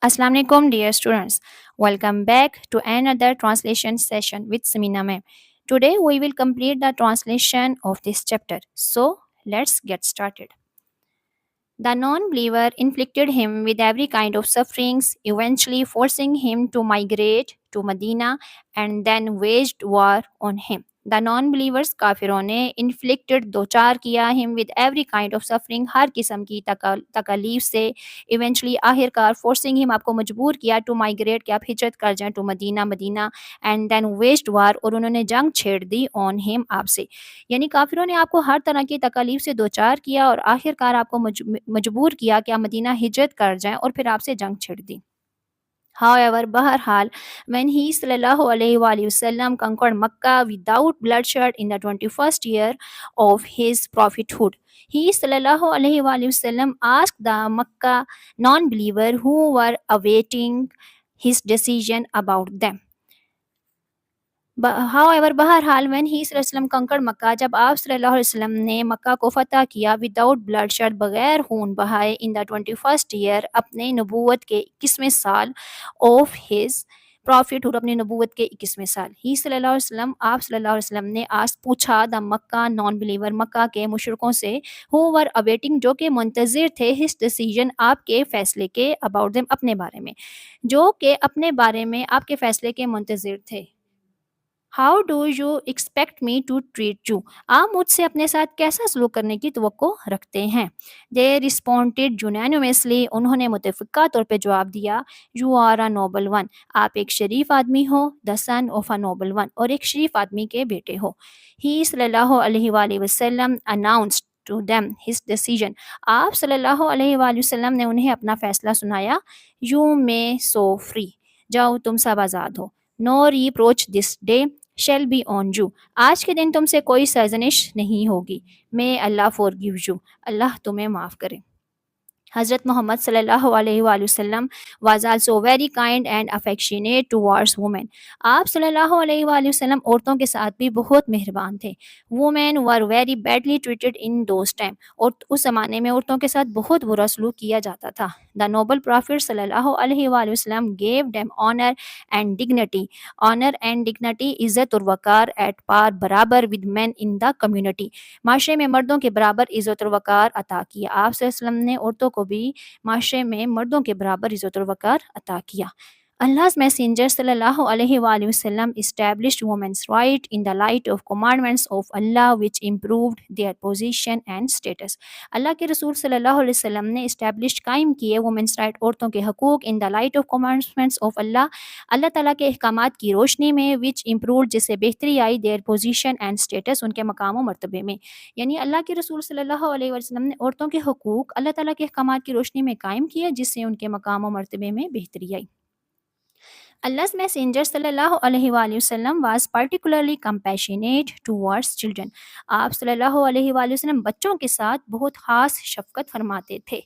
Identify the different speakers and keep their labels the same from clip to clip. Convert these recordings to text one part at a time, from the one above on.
Speaker 1: Assalamu alaikum, dear students. Welcome back to another translation session with Samina ma'am. Today we will complete the translation of this chapter. So let's get started. The non believer inflicted him with every kind of sufferings, eventually forcing him to migrate to Medina and then waged war on him. The non-believers काफिरों ने inflicted दोचार किया him with every kind of suffering, हर किस्म की तकलीफ से eventually आखिरकार forcing him आपको मजबूर किया to migrate कि आप हिजरत कर जाएं to Medina and then waged war और उन्होंने जंग छेड़ दी on him आपसे। यानी काफिरों ने आपको हर तरह की तकलीफ से दोचार किया और आखिरकार आपको मजबूर किया कि आप मदीना हिजरत कर जाएं और फिर आपसे जंग छिड़ दी। However, बहरहाल, when he sallallahu alaihi wasallam conquered Makkah without bloodshed in the 21st year of his prophethood, he sallallahu alaihi wasallam asked the Makkah non-believer who were awaiting his decision about them. However, बहरहाल when he वसल्लम conquered मक्का, जब आप सल्लल्लाहु अलैहि वसल्लम ने मक्का को फ़तह किया विदाउट ब्लडशेड, बगैर खून बहाए, इन द 21st ईयर, अपने नबूवत के 21वें साल ऑफ हिज प्रॉफिटहुड, अपनी नबूवत के 21वें साल, ही सल्लल्लाहु अलैहि वसल्लम, आप सल्लल्लाहु अलैहि वसल्लम ने आज पूछा द मक्का नॉन बिलीवर, मक्का के मुशरिकों से, हु वर अवेटिंग, जो कि मुंतज़िर थे, हिज डिसीजन, आपके फ़ैसले के, अबाउट देम, अपने बारे में, जो कि अपने बारे में आपके फ़ैसले के मुंतज़िर थे। How do you expect me to treat you, आप मुझसे अपने साथ कैसा सलूक करने की तवक्को रखते हैं। दे रिस्पॉन्डेड यूनानिमसली, उन्होंने मुतफ़िक़ा तौर पे जवाब दिया, you are a noble one, आप एक शरीफ आदमी हो, the son of a noble one, और एक शरीफ आदमी के बेटे हो। ही सल्लल्लाहु अलैहि वसल्लम announced to them his decision, आप सल्लल्लाहु अलैहि वसल्लम ने उन्हें अपना फ़ैसला सुनाया। यू मे सो फ्री, जाओ तुम सब आज़ाद हो। No reproach this day shall be on you, आज के दिन तुमसे कोई सरजनिश नहीं होगी। May Allah forgive you, Allah तुम्हें माफ़ करे। हज़रत मोहम्मद सल्लल्लाहु अलैहि वसल्लम was also very kind and affectionate towards women, आप सल्लल्लाहु अलैहि वसल्लम औरतों के साथ भी बहुत मेहरबान थे। Women were very badly treated in those time, और उस ज़माने में औरतों के साथ बहुत बुरा सलूक किया जाता था। द नोबल प्रॉफिट सल्लल्लाहु अलैहि वसल्लम gave them honour and dignity, इज़्ज़त और वक़ार एट पार, बराबर with man in the community, माशरे में मर्दों के बराबर इज़्ज़त और वक़ार अता किया। आप सल्लल्लाहु अलैहि वसल्लम ने औरतों को भी माशरे में मर्दों के बराबर इज़्ज़त और वक़ार अता किया। Allah's messenger sallallahu alaihi wasallam established women's right in the light of commandments of Allah which improved their position and status. अल्लाह के रसूल सल्लल्लाहु अलैहि वसल्लम ने established कायम किए women's right, औरतों के हकूक़, in the light of commandments of Allah, अल्लाह ताला के अहकामात की रोशनी में, which improved, जिससे बेहतरी आई, their position and status, उनके मकाम व मर्तबे में। यानी अल्लाह के रसूल सल्लल्लाहु अलैहि वसल्लम ने औरतों के हकूक़ अल्लाह ताला के अहकामात की रोशनी में कायम किए, जिससे उनके मकाम व मर्तबे में बेहतरी आई। Allah's messenger sallallahu alaihi wasallam was particularly compassionate towards children. आप सल्लल्लाहु अलैहि वसल्लम बच्चों के साथ बहुत ख़ास शफ़क़त फरमाते थे।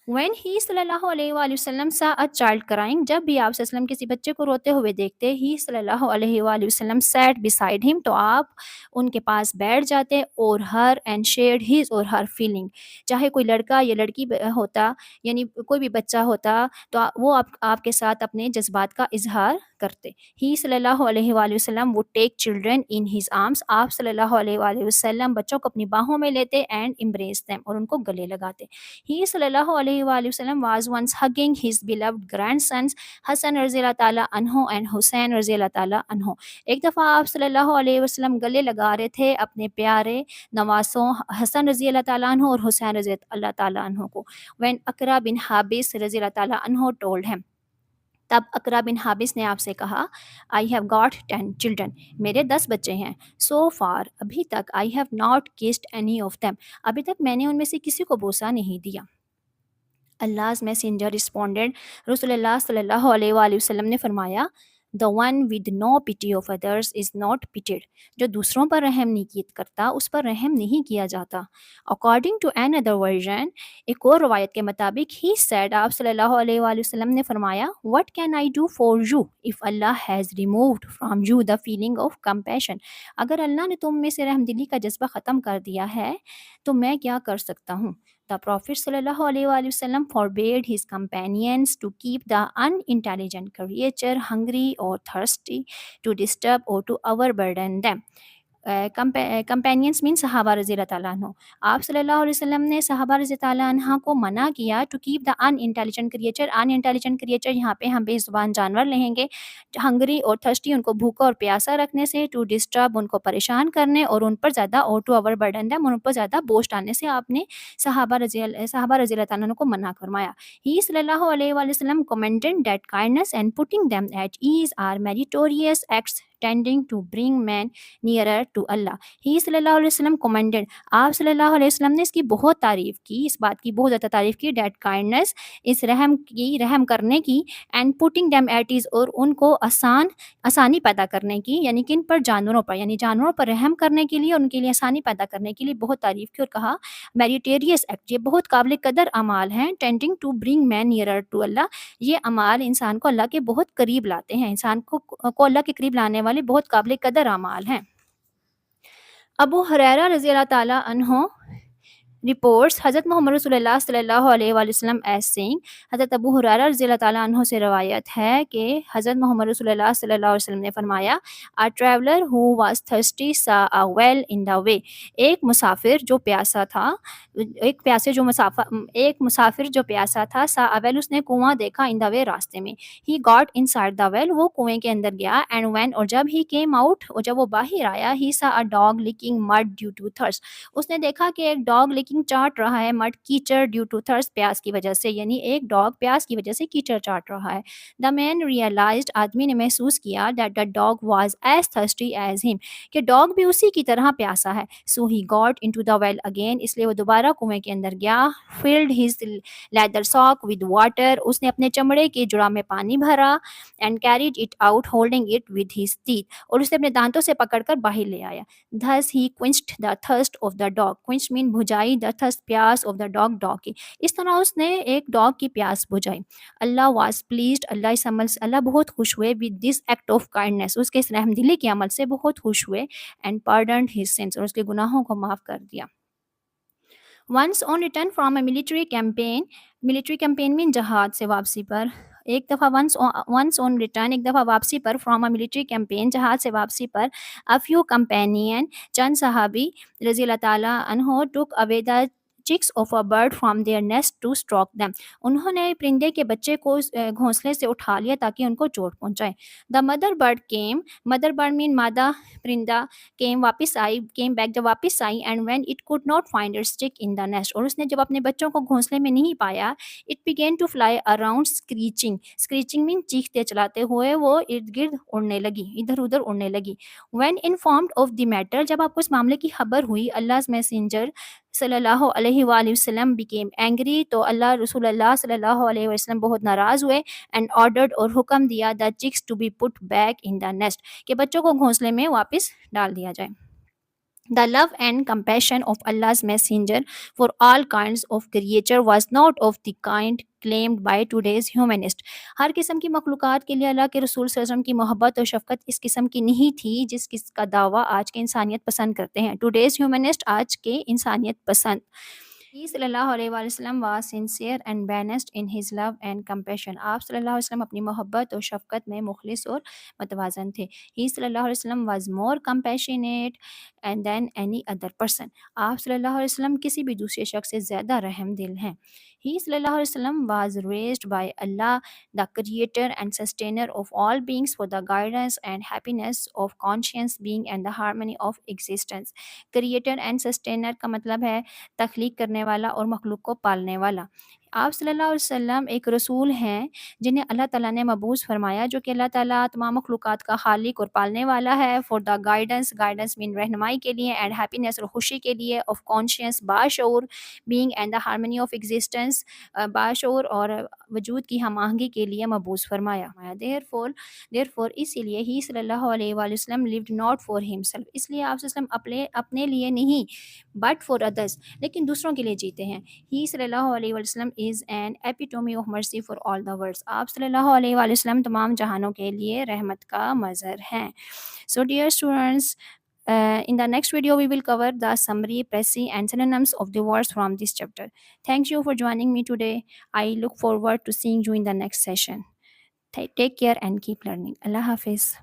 Speaker 1: When he सल्लल्लाहु अलैहि वसल्लम saw a child crying, जब भी आप सल्लल्लाहु अलैहि वसल्लम किसी बच्चे को रोते हुए देखते, he सल्लल्लाहु अलैहि वसल्लम sat beside him, तो आप उनके पास बैठ जाते और her and shared his और her feeling, चाहे कोई लड़का या लड़की होता, यानी कोई भी बच्चा होता, तो वो आपके साथ अपने जज्बात का इजहार करते। ही सल्लल्लाहु अलैहि वसल्लम would take children in his arms, आप सल्लल्लाहु अलैहि वसल्लम बच्चों को अपनी बाहों में लेते and embrace them, और उनको गले लगाते। ही सल्लल्लाहु अलैहि वसल्लम was once hugging his beloved grandsons Hasan रज़ियल्लाहु ताला अन्हु and हुसैन रज़ियल्लाहु ताला अन्हु, एक दफ़ा आप सल्लल्लाहु अलैहि वसल्लम गले लगा रहे थे अपने प्यारे नवासों हसन रज़ियल्लाहु ताला अन्हु और हुसैन रज़ियल्लाहु ताला अन्हु को। when अकरा बिन हाबिस रज़ियल्लाहु ताला अन्हु told him, तब अकरा बिन हाबिस ने आपसे कहा, आई हैव गॉट 10 चिल्ड्रन, मेरे 10 बच्चे हैं। सो फार, अभी तक, I have not kissed any of them, अभी तक मैंने उनमें से किसी को बोसा नहीं दिया। अल्लाह's messenger responded, रसूलुल्लाह सल्लल्लाहु अलैहि वसल्लम ने फरमाया, the one with no pity of others is not pitied, जो दूसरों पर रहम नहीं करता उस पर रहम नहीं किया जाता। According to another version, एक और रवायत के मुताबिक, ही सेड, आप सल्लल्लाहु अलैहि वसल्लम ने फरमाया, what can I do for you if Allah has removed from U the feeling of compassion, अगर अल्लाह ने तुम में से रहमदिली का जज्बा ख़त्म कर दिया है तो मैं क्या कर सकता हूँ। The Prophet sallallahu alaihi wasallam forbade his companions to keep the unintelligent creature hungry or thirsty, to disturb or to overburden them. Companions mean सहाबा रज़ी अल्लाह ताला अन्हो। आप सल्लल्लाहु अलैहि वसल्लम ने सहाबा रज़ी ताला अन्हा को मना किया to keep the unintelligent creature. Unintelligent creature यहाँ पे हम बेज़ुबान जानवर लेंगे, हंग्री और थर्स्टी उनको भूखा और प्यासा रखने से, टू डिस्टर्ब उनको परेशान करने और उन पर ज़्यादा, और टू ओवरबर्डन देम उन पर ज़्यादा बोझ डालने से आपने सहाबा रज़ी अल्लाह ताला अन्हो को मना फरमाया। ही सल्लल्लाहु अलैहि वसल्लम commented that kindness and putting them at ease are meritorious acts tending to bring man nearer to Allah. ही सल्लल्लाहु अलैहि वसल्लम कमेंडेड, आप सल्लल्लाहु अलैहि वसल्लम ने इसकी बहुत तारीफ़ की, इस बात की बहुत ज़्यादा तारीफ़ की, डेट काइंडनेस, इस रहम करने की, and putting them at ease, और उनको आसानी पैदा करने की, यानी कि इन पर जानवरों पर, यानी जानवरों पर रहम करने के लिए, उनके लिए आसानी पैदा करने के लिए बहुत तारीफ़ की और कहा मेरिटेरियस एक्ट, ये बहुत काबिल कदर अमाल हैं, tending to bring man nearer to Allah, ये अमाल इंसान को अल्लाह के बहुत करीब लाते हैं, इंसान को अल्लाह के करीब लाने वाले बहुत काबिल कदर अमाल हैं। अबू हुरैरा रज़ी अल्लाह ताला अन्हो reports हज़रत मोहम्मद रसूलुल्लाह सल्लल्लाहु अलैहि वसल्लम as saying, हज़रत अबू हुरैरा रज़ी अल्लाह ताला अन्हो से रवायत है कि हज़रत मोहम्मद रसूलुल्लाह सल्लल्लाहु अलैहि वसल्लम ने फरमाया, a traveler who was thirsty saw a well in the way, एक मुसाफिर जो प्यासा था, एक मुसाफिर जो प्यासा था, saw a well, उसने कुआं देखा, in the way, रास्ते में, he got inside the well, वो कुएं के अंदर गया, and when, और जब he came out, और जब वो बाहर आया, he saw a dog licking mud due to thirst, उसने देखा कि एक डॉग लेकिन चाट रहा है मड, कीचड़, ड्यू टू थर्स्ट, प्यास की वजह से, यानी एक डॉग प्यास की वजह से कीचड़ चाट रहा है। द मैन रियलाइज्ड, आदमी ने महसूस किया, that the dog was as thirsty as him, कि डॉग भी उसी की तरह प्यासा है। So he got into the well again, इसलिए वो दोबारा कुएं के अंदर गया। Filled his leather sock with water, उसने अपने चमड़े के जुड़ा में पानी भरा, and carried it out holding it with his teeth, और उसने अपने दांतों से पकड़कर बाहर ले आया। Thus he quenched the thirst of the dog. Quench mean बुझाई, the thirst प्यास of the dog, dog की। इस तरह उसने एक डॉग की प्यास बुझाई। अल्लाह was pleased, अल्लाह इस अमल से, अल्लाह बहुत खुश हुए, with this act of kindness, उसके इस रहमदिली के अमल से बहुत खुश हुए, and pardoned his sins, और उसके गुनाहों को माफ़ कर दिया। Once on return from a military campaign में जहाद से वापसी पर, एक दफ़ा once on return, एक दफ़ा वापसी पर, from a military campaign, जहाद से वापसी पर, a few companion, चंद सहाबी रज़ी अल्लाह ताला अन्हो took away the chicks of a bird from their nest to stroke them, उन्होंने परिंदे के बच्चे को घोंसले से उठा लिया ताकि उनको चोट पहुंचाए। The mother bird came, mother bird mean मादा परिंदा, came back, जब वापस आई, and when it could not find its chick in the nest, और उसने जब अपने बच्चों को घोंसले में नहीं पाया, it began to fly around screeching mean चीखते चलाते हुए वो इर्द गिर्द उड़ने लगी, इधर उधर उड़ने लगी। when informed of the matter, जब आपको इस मामले की खबर हुई, Allah's messenger सल्लल्लाहु अलैहि वसल्लम became angry, तो अल्लाह रसूलुल्लाह सल्लल्लाहु अलैहि वसल्लम बहुत नाराज़ हुए, and ordered, और हुक्म दिया, the chicks to be put back in the nest, कि बच्चों को घोंसले में वापस डाल दिया जाए। The love and compassion of Allah's messenger for all kinds of creature was not of the kind claimed by today's humanist. हर किस्म की मखलूक़ात के लिए अल्लाह के रसूल सल्लल्लाहु अलैहि वसल्लम की मोहब्बत और शफ़क़त इस किस्म की नहीं थी जिसका दावा आज के इंसानियत पसंद करते हैं। Today's humanist, आज के इंसानियत पसंद। He सल्लल्लाहु अलैहि वसल्लम was sincere and balanced in his love and compassion. आप सल्लल्लाहु अलैहि वसल्लम अपनी मोहब्बत और शफ़क़त में मुखलिस और मतवाज़न थे। He सल्लल्लाहु अलैहि वसल्लम was more compassionate and than any other person. आप सल्लल्लाहु अलैहि वसल्लम किसी भी दूसरे शख्स से ज़्यादा रहमदिल हैं। He सल्लल्लाहु अलैहि वसल्लम was raised by Allah, the creator and sustainer of all beings, for the guidance and happiness of conscious being and the harmony of existence. Creator and sustainer का मतलब है तख्लीक करने वाला और मखलूक को पालने वाला। आप सल्लल्लाहु अलैहि वसल्लम एक रसूल हैं जिन्हें अल्लाह ताला ने मबूस फरमाया, जो कि अल्लाह ताला तमाम मखलूक़ात का खालिक और पालने वाला है। फॉर द गाइडेंस मीन रहनुमाई के लिए, एंड हैप्पीनेस और खुशी के लिए, ऑफ कॉन्शियस बाशऊर being, and the harmony of existence बाशऊर और वजूद की हम आहंगी के लिए मबूस फरमाया। देयरफॉर इसीलिए ही सल्लल्लाहु अलैहि वसल्लम लिव्ड नॉट फॉर हिमसेल्फ, इसलिए आप सल्लल्लाहु अलैहि वसल्लम अपने लिए नहीं बट फॉर अदर्स, लेकिन दूसरों के लिए जीते हैं। ही सल्लल्लाहु अलैहि वसल्लम is an epitome of mercy for all the worlds. आप सल्लल्लाहु अलैहि वसल्लम तमाम जहानों के लिए रहमत का मज़हर हैं। So dear students, In the next video, we will cover the summary, précis, and synonyms of the words from this chapter. Thank you for joining me today. I look forward to seeing you in the next session. Take care and keep learning. Allah Hafiz.